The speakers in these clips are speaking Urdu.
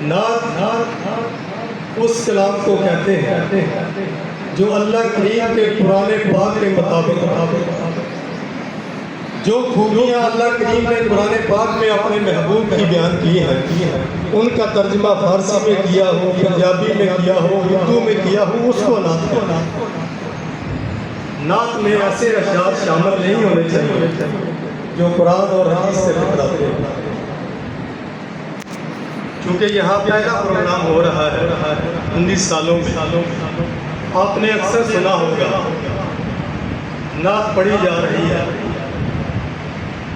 نعت اس کلام کو کہتے ہیں جو اللہ کریم کے قرآن پاک کے مطابق جو خوبیاں اللہ کریم نے قرآن پاک میں اپنے محبوب کی بیان کی ہیں ان کا ترجمہ فارسی میں کیا ہو، پنجابی میں کیا ہو، اردو میں کیا ہو، اس کو نعت کہتے ہیں۔ نعت میں ایسے اشعار شامل نہیں ہونے چاہیے جو قرآن اور حدیث سے ٹکراتے ہیں، چونکہ یہاں پہلا پروگرام ہو رہا ہے 19 سالوں میں۔ آپ نے اکثر سنا ہوگا نعت پڑھی جا رہی ہے،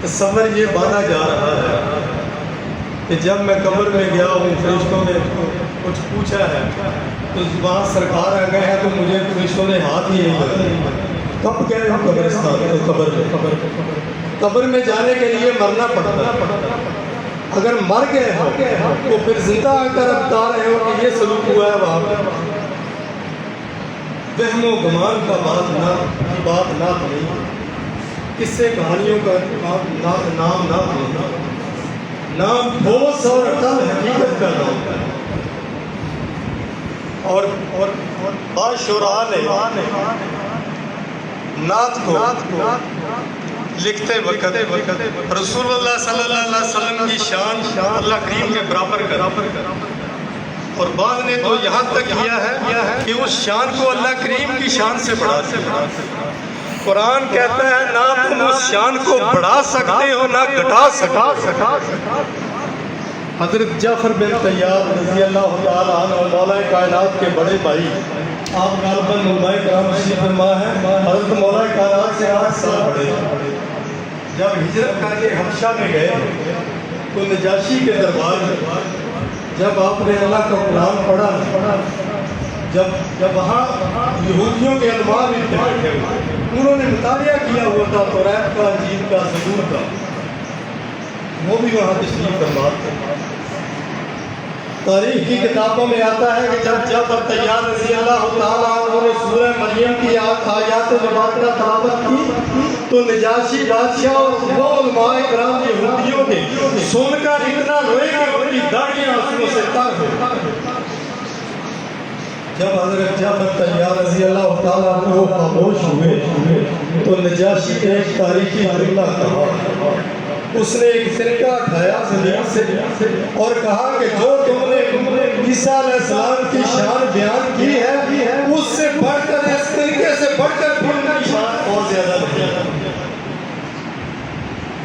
تصور یہ باندھا جا رہا ہے کہ جب میں قبر میں گیا ہوں فرشتوں نے کچھ پوچھا ہے تو وہاں سرکار آ گئے ہیں تو مجھے فرشتوں نے ہاتھ ہی نہیں لگایا۔ کب گئے ہوں قبرستان قبر میں جانے کے لیے مرنا پڑتا ہے۔ اگر مر گئے ہو تو پھر زندہ آ کر اب بتا رہے ہو کہ یہ سلوک ہوا ہے وہاں پہ، وہم و گمان کا بات نعت نہیں، قصے کہانیوں کا نام نعت نہیں، نام ٹھوس اور اٹل حقیقت کا نام ہے۔ اور بعض شعراء نے نعت کو لکھتے وقت رسول اللہ صلی اللہ علیہ وسلم کی شان اللہ کریم کے برابر کرا، اور بعض نے تو یہاں تک کیا ہے کہ اس شان کو اللہ کریم کی شان سے بڑھا دیا۔ قرآن کہتا ہے نہ تم اس شان کو بڑھا سکتے ہو نہ گھٹا سکتے۔ حضرت جعفر بن طیار رضی اللہ تعالیٰ عنہ مولا کائنات کے بڑے بھائی، آپ غالباً علماء کرام تشریف فرما ہے، حضرت مولا کائنات سے 8 سال بڑے تھے۔ جب ہجرت کر کے حبشہ میں گئے تو نجاشی کے دربار میں جب آپ نے اللہ کا قرآن پڑھا، جب وہاں یہودیوں کے علماء بھی بیٹھے ہوئے، انہوں نے مطالعہ کیا ہوا تھا توریت کا، انجیل کا، زبور کا، وہ بھی وہاں تشریف فرما تھے۔ تاریخ کی کتابوں میں آتا ہے کہ جب جعفر طیار رضی اللہ تعالیٰ عنہ نے سورہ مریم کی آیات مبارکہ تلاوت کی تو نجاشی بادشاہ اور وہ علماء کرام یہودیوں کے سن کر اتنا روئے کہ ان کی داڑھیاں آنسوؤں سے تر ہوئیں۔ جب حضرت جعفر طیار رضی اللہ تعالیٰ عنہ خاموش ہوئے تو نجاشی نے ایک تاریخی جملہ کہا، اس نے ایک طریقہ اٹھایا زمین سے اور کہا کہ جو تم نے عیسیٰ علیہ السلام کی شان بیان کی ہے اس سے بڑھ کر، اس طریقے سے بڑھ کر بھی ان کی شان اور زیادہ نہیں۔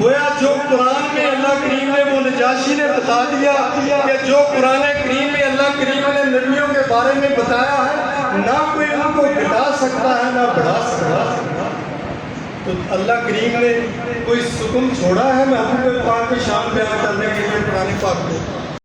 گویا جو قرآن میں اللہ کریم نے، وہ نجاشی نے بتا دیا کہ جو قرآن کریم میں اللہ کریم نے نبیوں کے بارے میں بتایا ہے نہ کوئی ان کو گھٹا سکتا ہے نہ بڑھا سکتا ہے۔ تو اللہ کریم نے کوئی سکون چھوڑا ہے محبوب پاک کی شان بیان کرنے کے لیے قرآن پاک کو؟